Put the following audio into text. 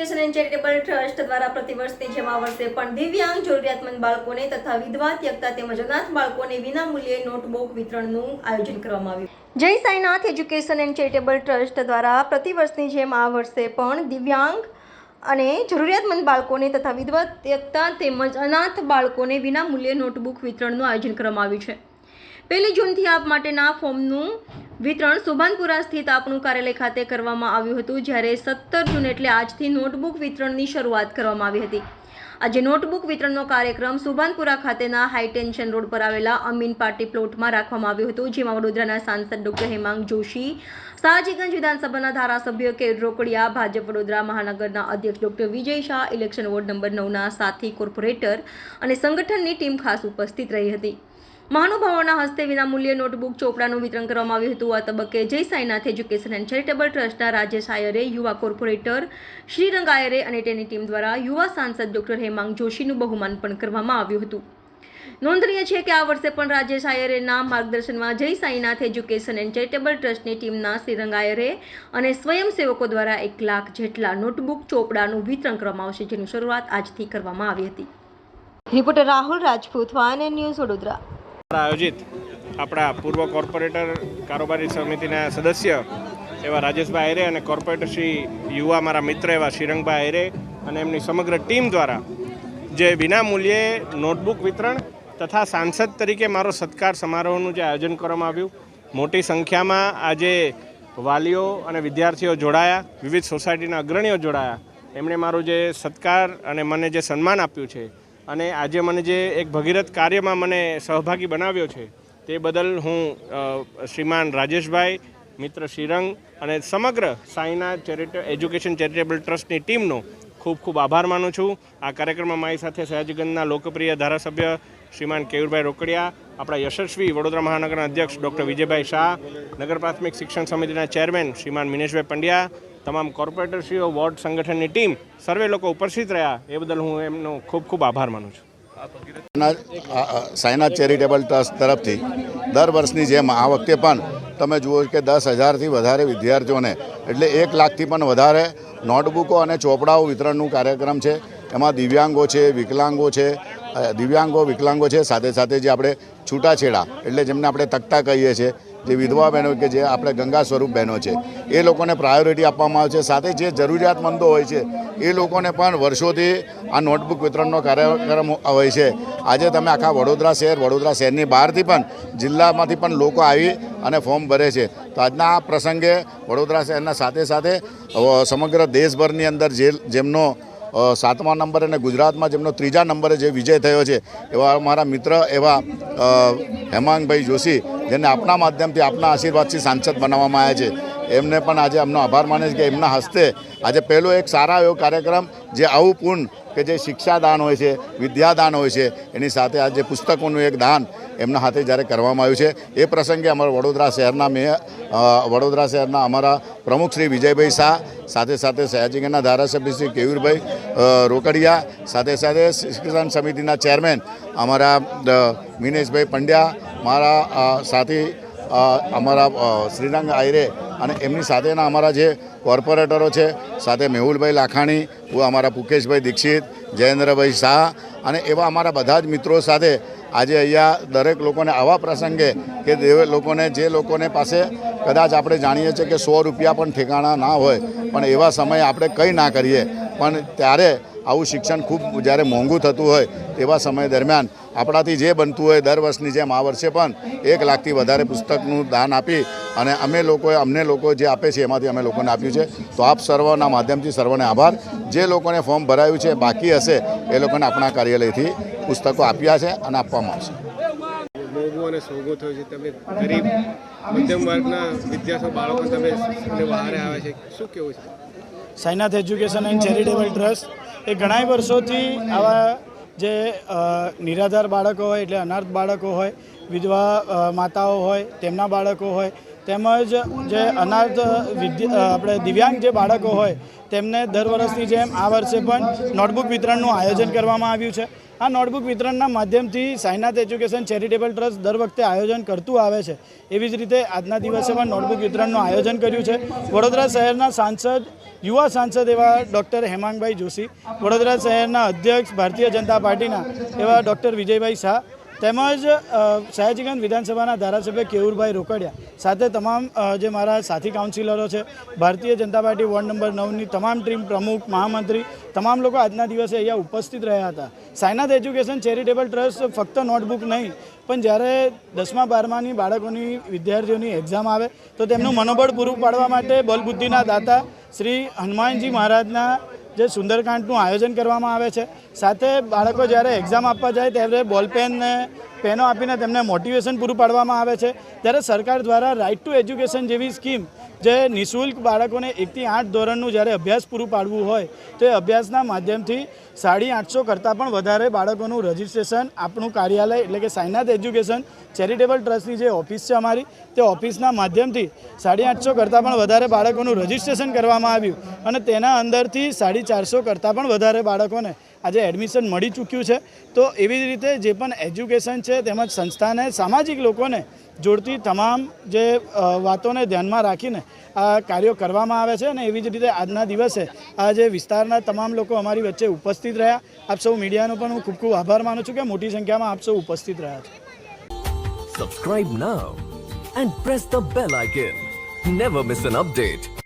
Education and charitable trust દ્વારા પ્રતિવર્ષની જેમ આ વર્ષે પણ દિવ્યાંગ જરૂરિયાતમંદ બાળકોને તથા વિધવા ત્યક્તા તેમજ અનાથ બાળકોને વિનામૂલ્યે નોટબુક વિતરણનું આયોજન કરવામાં આવ્યું। જય Sainath education and charitable trust દ્વારા પ્રતિવર્ષની જેમ આ વર્ષે પણ દિવ્યાંગ અને જરૂરિયાતમંદ બાળકોને તથા વિધવા ત્યક્તા તેમજ અનાથ બાળકોને વિનામૂલ્યે નોટબુક વિતરણનું આયોજન કરવામાં આવ્યું છે। 1 જૂનથી આપ માટેના ફોર્મનું વિતરણ સુભાનપુરા સ્થિત આપનું કાર્યાલય ખાતે કરવામાં આવ્યું હતું, જ્યારે 17 જૂન એટલે આજથી નોટબુક વિતરણની શરૂઆત કરવામાં આવી હતી। આજે નોટબુક વિતરણનો કાર્યક્રમ સુભાનપુરા ખાતેના હાઈ ટેન્શન રોડ પર આવેલા અમીન પાર્ટી પ્લોટમાં રાખવામાં આવ્યું હતું, જેમાં વડોદરાના સાંસદ ડોક્ટર હેમાંગ જોશી, શાહજીગંજ વિધાનસભાના ધારાસભ્ય કેયુર રોકડિયા, ભાજપ વડોદરા મહાનગરના અધ્યક્ષ doctor Vijay Shah, election ward number 9ના સાથી કોર્પોરેટર અને સંગઠનની ટીમ ખાસ ઉપસ્થિત રહી હતી। મહાનુભાવોના હસ્તે વિનામૂલ્યે નોટબુક ચોપડાનું વિતરણ કરવામાં આવ્યું હતું। આ તબક્કે જય સાઈનાથ એજ્યુકેશન એન્ડ ચેરિટેબલ ટ્રસ્ટના રાજેશ આયરે, યુવા કોર્પોરેટર શ્રીરંગ આયરે અને તેની ટીમ દ્વારા યુવા સાંસદ ડોક્ટર હેમાંગ જોશીનું બહુમાન પણ કરવામાં આવ્યું હતું। નોંધનીય છે કે આ વર્ષે પણ રાજેશ આયરેના માર્ગદર્શનમાં જય સાઈનાથ એજ્યુકેશન એન્ડ ચેરિટેબલ ટ્રસ્ટની ટીમના શ્રીરંગ આયરે અને સ્વયંસેવકો દ્વારા 1 લાખ જેટલા નોટબુક ચોપડાનું વિતરણ કરવામાં આવશે, જેની શરૂઆત આજથી કરવામાં આવી હતી। Reporter Rahul Rajput, van news, Vadodara. આયોજિત આપણા પૂર્વ કોર્પોરેટર કારોબારી સમિતિના સદસ્ય એવા રાજેશભાઈ આયરે અને કોર્પોરેટર શ્રી યુવા મારા મિત્ર એવા શ્રીરંગભાઈ આયરે અને એમની સમગ્ર ટીમ દ્વારા જે વિનામૂલ્યે નોટબુક વિતરણ તથા સાંસદ તરીકે મારો સત્કાર સમારોહનું જે આયોજન કરવામાં આવ્યું, મોટી સંખ્યામાં આજે વાલીઓ અને વિદ્યાર્થીઓ જોડાયા, વિવિધ સોસાયટીના અગ્રણીઓ જોડાયા, એમણે મારો જે સત્કાર અને મને જે સન્માન આપ્યું છે અને આજે મને જે એક ભગીરથ કાર્યમાં મને સહભાગી બનાવ્યો છે તે બદલ હું શ્રીમાન રાજેશભાઈ, મિત્ર શ્રીરંગ અને સમગ્ર સાઈનાથ એજ્યુકેશન ચેરિટેબલ ટ્રસ્ટની ટીમનો ખૂબ ખૂબ આભાર માનું છું। આ કાર્યક્રમમાં મારી સાથે સયાજીગંજના લોકપ્રિય ધારાસભ્ય શ્રીમાન કેયુરભાઈ રોકડિયા, આપણા યશસ્વી વડોદરા મહાનગરના અધ્યક્ષ ડૉક્ટર વિજયભાઈ શાહ, નગર પ્રાથમિક શિક્ષણ સમિતિના ચેરમેન શ્રીમાન મિનેશભાઈ પંડ્યા, તમામ કોર્પોરેટરશ્રીઓ, વોર્ડ સંગઠનની ટીમ, સર્વે લોકો ઉપસ્થિત રહ્યા એ બદલ હું એમનો ખૂબ ખૂબ આભાર માનું છું। સાઈનાથ ચેરિટેબલ ટ્રસ્ટ તરફથી દર વર્ષની જેમ આ વખતે પણ તમે જુઓ કે 10,000થી વધારે વિદ્યાર્થીઓને એટલે 1 લાખથી પણ વધારે નોટબુકો અને ચોપડાઓ વિતરણનું કાર્યક્રમ છે। એમાં દિવ્યાંગો છે, વિકલાંગો છે, સાથે સાથે જે આપણે છૂટાછેડા એટલે જેમને આપણે તકતા કહીએ છીએ, જે વિધવા બહેનો કે જે આપણે ગંગા સ્વરૂપ બહેનો છે, એ લોકોને પ્રાયોરિટી આપવામાં આવે છે। સાથે જે જરૂરિયાતમંદો હોય છે એ લોકોને પણ વર્ષોથી આ નોટબુક વિતરણનો કાર્યક્રમ હોય છે। આજે તમે આખા વડોદરા શહેરની બહારથી પણ, જિલ્લામાંથી પણ લોકો આવી અને ફોર્મ ભરે છે। તો આજના આ પ્રસંગે વડોદરા શહેરના સાથે સાથે સમગ્ર દેશભરની અંદર જેમનો 7મા નંબર અને ગુજરાતમાં જેમનો 3જા નંબરે જે વિજય થયો છે એવા અમારા મિત્ર એવા હેમાંગભાઈ જોશી, જેને આપના માધ્યમથી, આપના આશીર્વાદથી સાંસદ બનાવવામાં આવ્યા છે, એમને પણ આજે અમનો આભાર માને છે કે એમના હસ્તે આજે પહેલો એક સારા એવો કાર્યક્રમ જે આવું પૂર્ણ કે જે શિક્ષાદાન હોય છે, વિદ્યાદાન હોય છે, એની સાથે આજે પુસ્તકોનું એક દાન એમના હાથે જ્યારે કરવામાં આવ્યું છે, એ પ્રસંગે અમારા વડોદરા શહેરના અમારા પ્રમુખ શ્રી વિજયભાઈ શાહ, સાથે સાથે સયાજીગંજના ધારાસભ્ય શ્રી કેયુરભાઈ રોકડિયા, સાથે સાથે શિક્ષણ સમિતિના ચેરમેન અમારા મિનેશભાઈ પંડ્યા, મારા સાથી અમારા શ્રીરંગ આયરે અને એમની સાથેના અમારા જે કોર્પોરેટરો છે, સાથે મેહુલભાઈ લાખાણી, અમારા પુકેશભાઈ દીક્ષિત, જયેન્દ્રભાઈ શાહ અને એવા અમારા બધા જ મિત્રો સાથે આજે અહીંયા દરેક લોકોને આવા પ્રસંગે કે જે લોકોને પાસે કદાચ આપણે જાણીએ છીએ કે 100 રૂપિયા પણ ઠેકાણા ના હોય, પણ એવા સમયે આપણે કંઈ ના કરીએ, પણ ત્યારે આવું શિક્ષણ ખૂબ જ્યારે મોંઘું થતું હોય તેવા સમય દરમિયાન આપણાથી જે બનતું હોય દર વર્ષની જેમ આ વર્ષે પણ 1 લાખથી વધારે પુસ્તકનું દાન આપી અને અમને લોકો જે આપે છે એમાંથી અમે લોકોને આપ્યું છે। તો આપ સર્વના માધ્યમથી સર્વને આભાર। જે લોકોને ફોર્મ ભરાયું છે, બાકી હશે, એ લોકોને આપણા કાર્યાલયથી પુસ્તકો આપ્યા છે અને આપવામાં આવશે। મોંઘું અને સોંઘું થયું છે, તમે ગરીબ મધ્યમ વર્ગના વિદ્યાર્થીઓ, બાળકો તમે બહાર આવે છે, શું કહેવું છે? Sainath education and charitable trust એ ઘણા વર્ષોથી આવા જે નિરાધાર બાળકો હોય એટલે અનાથ બાળકો હોય, વિધવા માતાઓ હોય તેમના બાળકો હોય, તેમજ જે અનાથ આપણે દિવ્યાંગ જે બાળકો હોય તેમને દર વર્ષની જેમ આ વર્ષે પણ નોટબુક વિતરણનું આયોજન કરવામાં આવ્યું છે। આ નોટબુક વિતરણના માધ્યમથી સાઈનાથ એજ્યુકેશન ચેરિટેબલ ટ્રસ્ટ દર વખતે આયોજન કરતું આવે છે. એવી જ રીતે આજના દિવસે પણ નોટબુક વિતરણનું આયોજન કર્યું છે. વડોદરા શહેરના સાંસદ, યુવા સાંસદ એવા ડૉક્ટર હેમાંગભાઈ જોશી, વડોદરા શહેરના અધ્યક્ષ ભારતીય જનતા પાર્ટીના એવા ડૉક્ટર વિજયભાઈ શાહ, તેમજ સયાજીગંજ વિધાનસભાના ધારાસભ્ય કેયુરભાઈ રોકડિયા સાથે તમામ જે મારા સાથી કાઉન્સિલરો છે, Bharatiya Janata party ward number 9ની તમામ ટીમ પ્રમુખ, મહામંત્રી, તમામ લોકો આજના દિવસે અહીંયા ઉપસ્થિત રહ્યા હતા. સાઈનાથ એજ્યુકેશન ચેરિટેબલ ટ્રસ્ટ ફક્ત નોટબુક નહીં, પણ જ્યારે 10મા 12માની બાળકોની વિદ્યાર્થીઓની એક્ઝામ આવે તો તેમનું મનોબળ પૂરું પાડવા માટે બલબુદ્ધિના દાતા શ્રી હનુમાનજી મહારાજના જે સુંદરકાંડનું આયોજન કરવામાં આવે છે. સાથે બાળકો જ્યારે એક્ઝામ આપવા જાય ત્યારે બોલપેન ને પેનો આપીને તેમને મોટિવેશન પૂરું પાડવામાં આવે છે. ત્યારે સરકાર દ્વારા રાઇટ ટુ એજ્યુકેશન જેવી સ્કીમ, જે નિઃશુલ્ક બાળકોને 1 થી 8 ધોરણનું જ્યારે અભ્યાસ પૂરું પાડવું હોય તો એ અભ્યાસના માધ્યમથી 850 કરતાં પણ વધારે બાળકોનું રજિસ્ટ્રેશન આપણું કાર્યાલય એટલે કે સાઈનાથ એજ્યુકેશન ચેરિટેબલ ટ્રસ્ટની જે ઓફિસ છે અમારી, તે ઓફિસના માધ્યમથી 850 કરતાં પણ વધારે બાળકોનું રજિસ્ટ્રેશન કરવામાં આવ્યું અને તેના અંદરથી 450 કરતાં પણ વધારે બાળકોને આજે એડમિશન મળી ચૂક્યું છે. તો એવી જ રીતે જે પણ એજ્યુકેશન છે તેમજ સંસ્થાને, સામાજિક લોકોને જોડતી તમામ જે વાતોને ધ્યાનમાં રાખીને આ કાર્યો કરવામાં આવે છે. અને એવી જ રીતે આજના દિવસે આ જે વિસ્તારના તમામ લોકો અમારી વચ્ચે ઉપસ્થિત રહ્યા. આપ સૌ મીડિયાનો પણ હું ખૂબ ખૂબ આભાર માનું છું કે મોટી સંખ્યામાં આપ સૌ ઉપસ્થિત રહ્યા છો. Subscribe now and press the bell icon. Never miss an update.